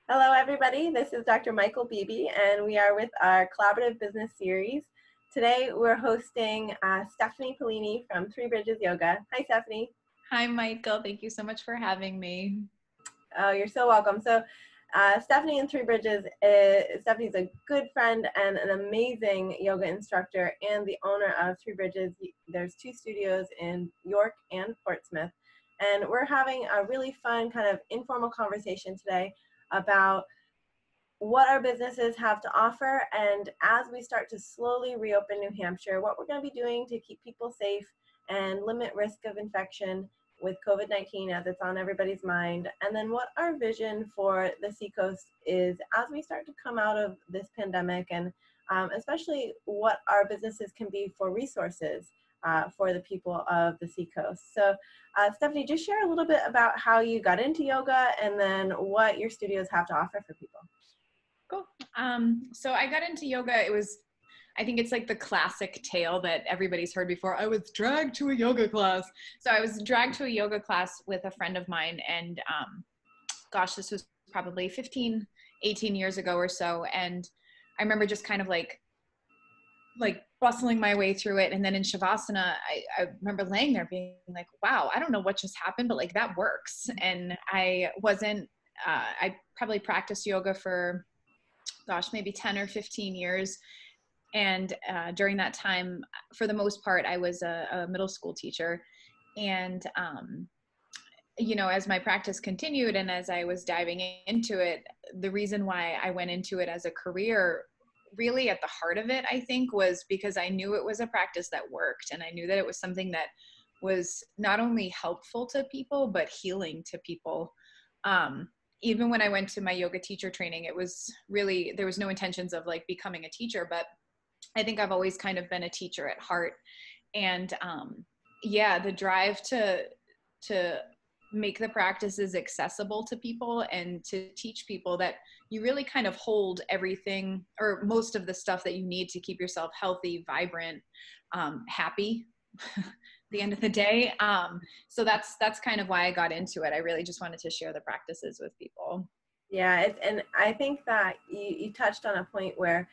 Hello, everybody. This is Dr. Michael Beebe, and we are with our collaborative business series. Today, we're hosting Stephanie Paolini from Three Bridges Yoga. Hi, Stephanie. Hi, Michael. Thank you so much for having me. Oh, you're so welcome. So, Stephanie and Three Bridges, Stephanie's a good friend and an amazing yoga instructor and the owner of Three Bridges. There's two studios in York and Portsmouth. And we're having a really fun kind of informal conversation today about what our businesses have to offer, and as we start to slowly reopen New Hampshire, what we're going to be doing to keep people safe and limit risk of infection with COVID-19 as it's on everybody's mind, and then what our vision for the Seacoast is as we start to come out of this pandemic, and especially what our businesses can be for resources for the people of the Seacoast. So Stephanie, just share a little bit about how you got into yoga and then what your studios have to offer for people. Cool. So I got into yoga. I think it's like the classic tale that everybody's heard before. I was dragged to a yoga class. So I was dragged to a yoga class with a friend of mine. And gosh, this was probably 18 years ago or so. And I remember just kind of like bustling my way through it. And then in Shavasana, I remember laying there being like, wow, I don't know what just happened, but like that works. And I probably practiced yoga for, gosh, maybe 10 or 15 years. And during that time, for the most part, I was a middle school teacher. And, as my practice continued and as I was diving into it, the reason why I went into it as a career, really at the heart of it, I think, was because I knew it was a practice that worked. And I knew that it was something that was not only helpful to people, but healing to people. Even when I went to my yoga teacher training, it was really, there was no intentions of like becoming a teacher, but I think I've always kind of been a teacher at heart. And the drive to make the practices accessible to people and to teach people that you really kind of hold everything or most of the stuff that you need to keep yourself healthy, vibrant, happy the end of the day. So that's kind of why I got into it. I really just wanted to share the practices with people. Yeah, and I think that you touched on a point where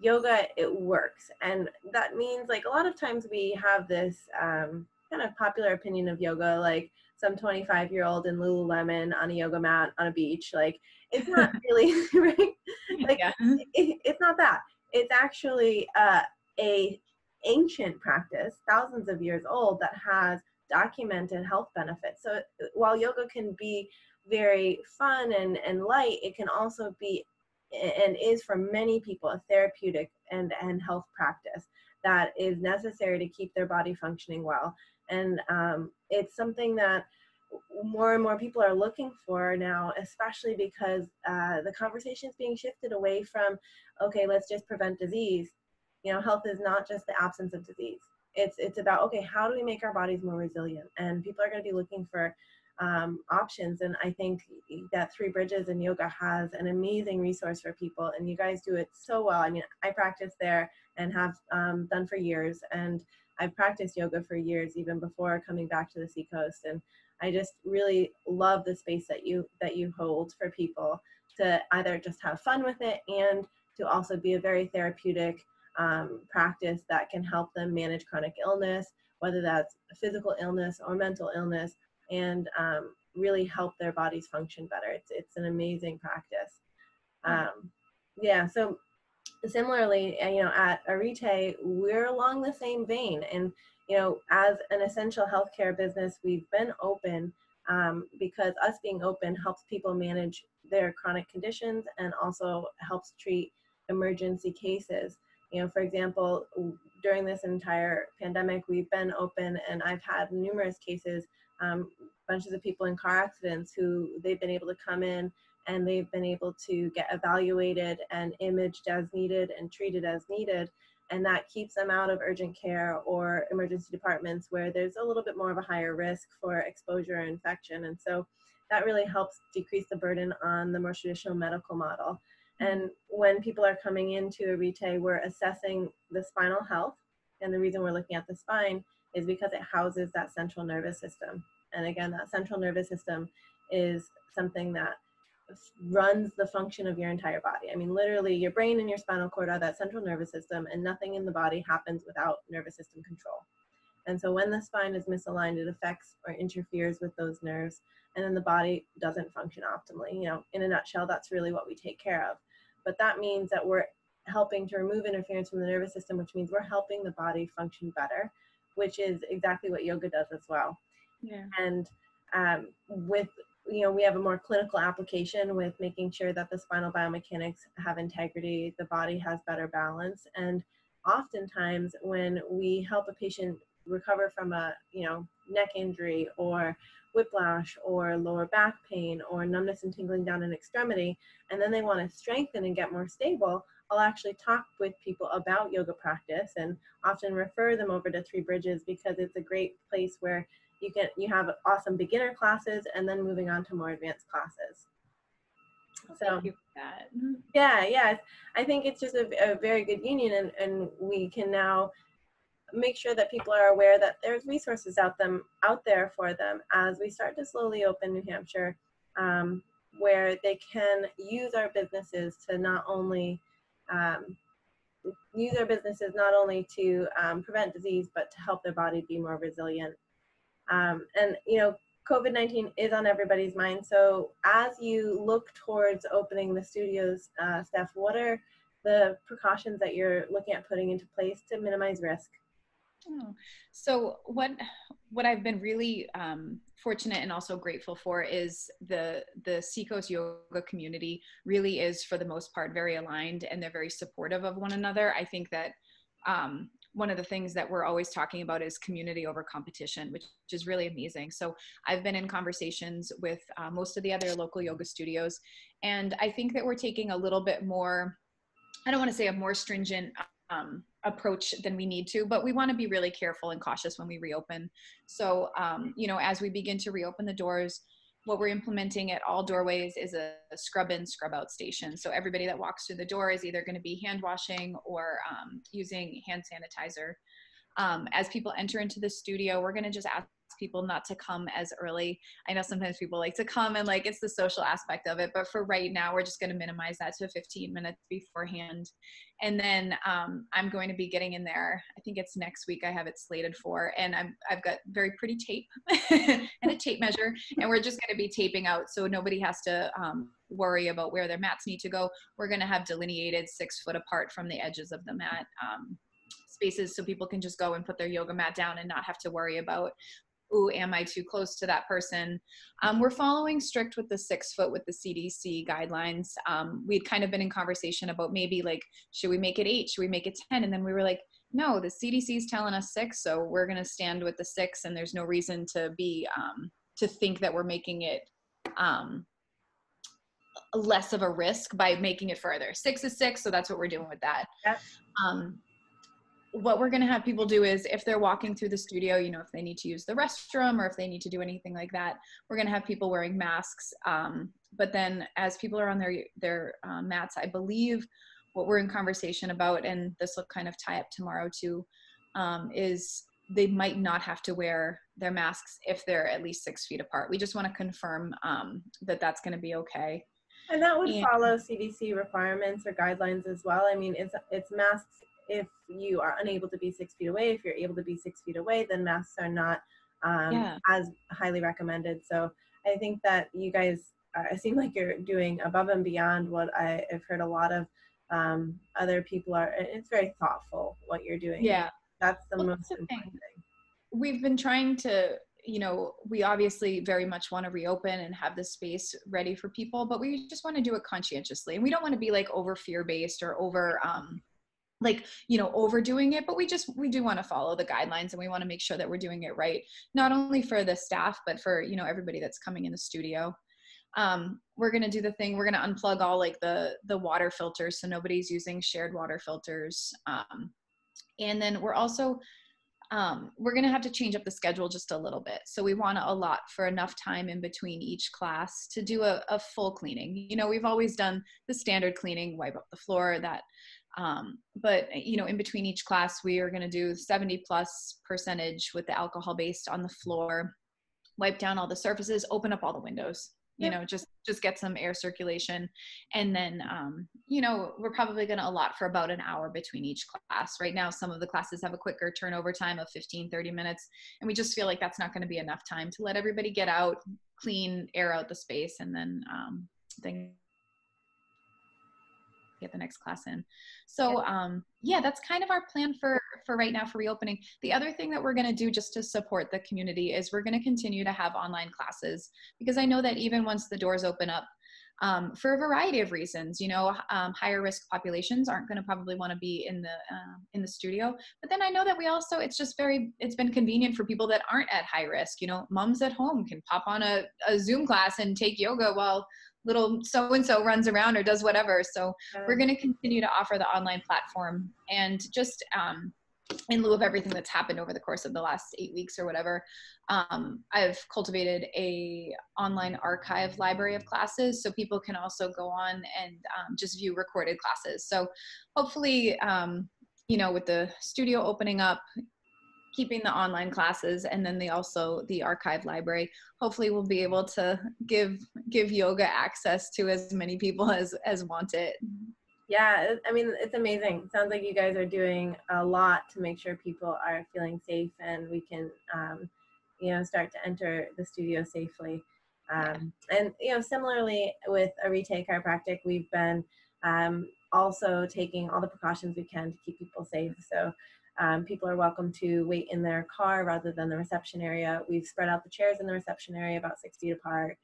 yoga, it works. And that means like a lot of times we have this kind of popular opinion of yoga, like some 25-year-old in Lululemon on a yoga mat on a beach. Like it's not really, right? Like Yeah. it's not that. It's actually a ancient practice, thousands of years old, that has documented health benefits. So while yoga can be very fun and light, it can also be and is for many people a therapeutic and health practice that is necessary to keep their body functioning well. And it's something that more and more people are looking for now, especially because the conversation is being shifted away from, okay, let's just prevent disease. Health is not just the absence of disease. It's about, okay, how do we make our bodies more resilient? And people are going to be looking for options. And I think that Three Bridges and yoga has an amazing resource for people, and you guys do it so well. I mean, I practice there and have done for years, and I've practiced yoga for years, even before coming back to the Seacoast. And I just really love the space that you hold for people to either just have fun with it and to also be a very therapeutic practice that can help them manage chronic illness, whether that's physical illness or mental illness, and really help their bodies function better. It's an amazing practice. So similarly, at Arete, we're along the same vein. And, as an essential healthcare business, we've been open because us being open helps people manage their chronic conditions and also helps treat emergency cases. For example, during this entire pandemic, we've been open, and I've had numerous cases, bunches of people in car accidents who they've been able to come in and they've been able to get evaluated and imaged as needed and treated as needed. And that keeps them out of urgent care or emergency departments where there's a little bit more of a higher risk for exposure or infection. And so that really helps decrease the burden on the more traditional medical model. And when people are coming into Arete, we're assessing the spinal health. And the reason we're looking at the spine is because it houses that central nervous system. And again, that central nervous system is something that runs the function of your entire body. I mean, literally your brain and your spinal cord are that central nervous system, and nothing in the body happens without nervous system control. And so when the spine is misaligned, it affects or interferes with those nerves, and then the body doesn't function optimally. You know, in a nutshell, that's really what we take care of. But that means that we're helping to remove interference from the nervous system, which means we're helping the body function better, which is exactly what yoga does as well. Yeah. And with, you know, we have a more clinical application with making sure that the spinal biomechanics have integrity, the body has better balance. And oftentimes when we help a patient recover from a, you know, neck injury or whiplash or lower back pain or numbness and tingling down an extremity, and then they want to strengthen and get more stable, I'll actually talk with people about yoga practice and often refer them over to Three Bridges, because it's a great place where you have awesome beginner classes and then moving on to more advanced classes. So thank you for that. yeah, I think it's just a very good union, and we can now make sure that people are aware that there's resources out there for them as we start to slowly open New Hampshire, where they can use our businesses to not only to prevent disease, but to help their body be more resilient. And you know, COVID-19 is on everybody's mind. So as you look towards opening the studios, Steph, what are the precautions that you're looking at putting into place to minimize risk? Oh. So what I've been really fortunate and also grateful for is the Seacoast yoga community really is, for the most part, very aligned, and they're very supportive of one another. I think that one of the things that we're always talking about is community over competition, which is really amazing. So I've been in conversations with most of the other local yoga studios, and I think that we're taking a little bit more, I don't want to say a more stringent approach than we need to, but we want to be really careful and cautious when we reopen. So, you know, as we begin to reopen the doors, what we're implementing at all doorways is a scrub in, scrub out station. So everybody that walks through the door is either going to be hand washing or using hand sanitizer. As people enter into the studio, we're going to just ask people not to come as early. I know sometimes people like to come and like it's the social aspect of it, but for right now, we're just going to minimize that to 15 minutes beforehand. And then I'm going to be getting in there. I think it's next week I have it slated for, and I've got very pretty tape and a tape measure, and we're just going to be taping out so nobody has to worry about where their mats need to go. We're going to have delineated 6 foot apart from the edges of the mat spaces so people can just go and put their yoga mat down and not have to worry about, ooh, am I too close to that person? We're following strict with the 6 foot with the CDC guidelines. We'd kind of been in conversation about maybe like, should we make it 8? Should we make it 10? And then we were like, no, the CDC is telling us 6. So we're going to stand with the 6, and there's no reason to be, to think that we're making it less of a risk by making it further. 6 is 6. So that's what we're doing with that. Yep. What we're going to have people do is if they're walking through the studio, you know, if they need to use the restroom or if they need to do anything like that, we're going to have people wearing masks. But then as people are on their mats, I believe what we're in conversation about, and this will kind of tie up tomorrow too, is they might not have to wear their masks if they're at least 6 feet apart. We just want to confirm that that's going to be okay. And that would follow CDC requirements or guidelines as well. I mean, it's masks if you are unable to be 6 feet away. If you're able to be 6 feet away, then masks are not as highly recommended. So I think that you guys seem like you're doing above and beyond what I've heard a lot of other people are. It's very thoughtful what you're doing. Yeah. That's the most important thing. We've been trying to, you know, we obviously very much want to reopen and have the space ready for people, but we just want to do it conscientiously. And we don't want to be like over fear-based or over, like, you know, overdoing it, but we do want to follow the guidelines, and we want to make sure that we're doing it right, not only for the staff, but for, you know, everybody that's coming in the studio. We're going to do the thing, we're going to unplug all like the water filters, so nobody's using shared water filters. And then we're also, we're going to have to change up the schedule just a little bit. So we want to allot for enough time in between each class to do a full cleaning. You know, we've always done the standard cleaning, wipe up the floor, that, but you know, in between each class, we are going to do 70+% with the alcohol based on the floor, wipe down all the surfaces, open up all the windows. you know, just get some air circulation. And then, you know, we're probably going to allot for about an hour between each class. Right now, some of the classes have a quicker turnover time of 15, 30 minutes. And we just feel like that's not going to be enough time to let everybody get out, clean, air out the space, and then get the next class in. So yeah, that's kind of our plan for right now for reopening. The other thing that we're going to do just to support the community is we're going to continue to have online classes, because I know that even once the doors open up, for a variety of reasons, you know, higher risk populations aren't going to probably want to be in the studio. But then I know that we also, it's been convenient for people that aren't at high risk. You know, moms at home can pop on a Zoom class and take yoga while little so-and-so runs around or does whatever. So we're going to continue to offer the online platform, and just in lieu of everything that's happened over the course of the last 8 weeks or whatever, I've cultivated a online archive library of classes, so people can also go on and just view recorded classes. So hopefully, you know, with the studio opening up, keeping the online classes, and then the archive library, hopefully we'll be able to give yoga access to as many people as want it. Yeah, I mean, it's amazing. Sounds like you guys are doing a lot to make sure people are feeling safe, and we can, you know, start to enter the studio safely. And, you know, similarly with Arete Chiropractic, we've been also taking all the precautions we can to keep people safe. So people are welcome to wait in their car rather than the reception area. We've spread out the chairs in the reception area about 6 feet apart.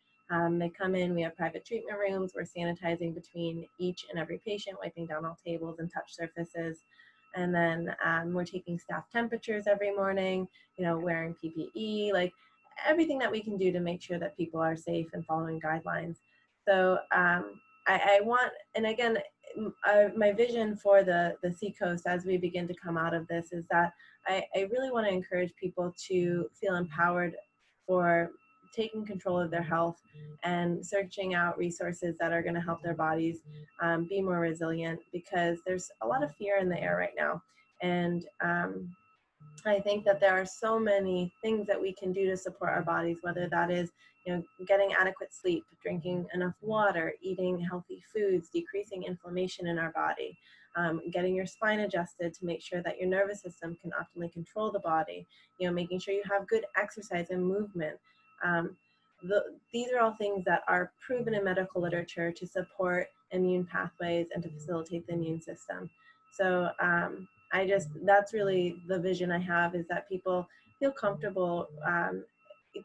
They come in, we have private treatment rooms. We're sanitizing between each and every patient, wiping down all tables and touch surfaces. And then we're taking staff temperatures every morning, you know, wearing PPE, like everything that we can do to make sure that people are safe and following guidelines. So I want, and again, my vision for the Seacoast as we begin to come out of this is that I really want to encourage people to feel empowered for taking control of their health and searching out resources that are going to help their bodies be more resilient, because there's a lot of fear in the air right now. And I think that there are so many things that we can do to support our bodies, whether that is, you know, getting adequate sleep, drinking enough water, eating healthy foods, decreasing inflammation in our body, getting your spine adjusted to make sure that your nervous system can optimally control the body, you know, making sure you have good exercise and movement. These are all things that are proven in medical literature to support immune pathways and to facilitate the immune system. So that's really the vision I have, is that people feel comfortable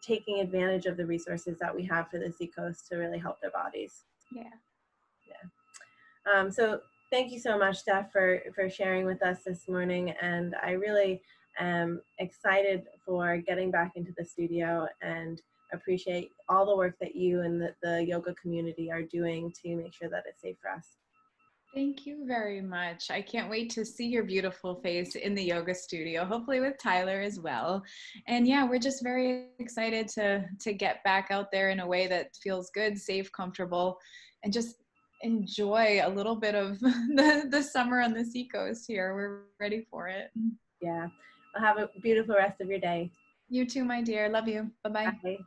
taking advantage of the resources that we have for the Seacoast to really help their bodies. So thank you so much, Steph, for sharing with us this morning. And I really am excited for getting back into the studio, and appreciate all the work that you and the yoga community are doing to make sure that it's safe for us. Thank you very much. I can't wait to see your beautiful face in the yoga studio, hopefully with Tyler as well. And yeah, we're just very excited to get back out there in a way that feels good, safe, comfortable, and just enjoy a little bit of the summer on the Seacoast here. We're ready for it. Yeah. Well, have a beautiful rest of your day. You too, my dear. Love you. Bye-bye. Bye.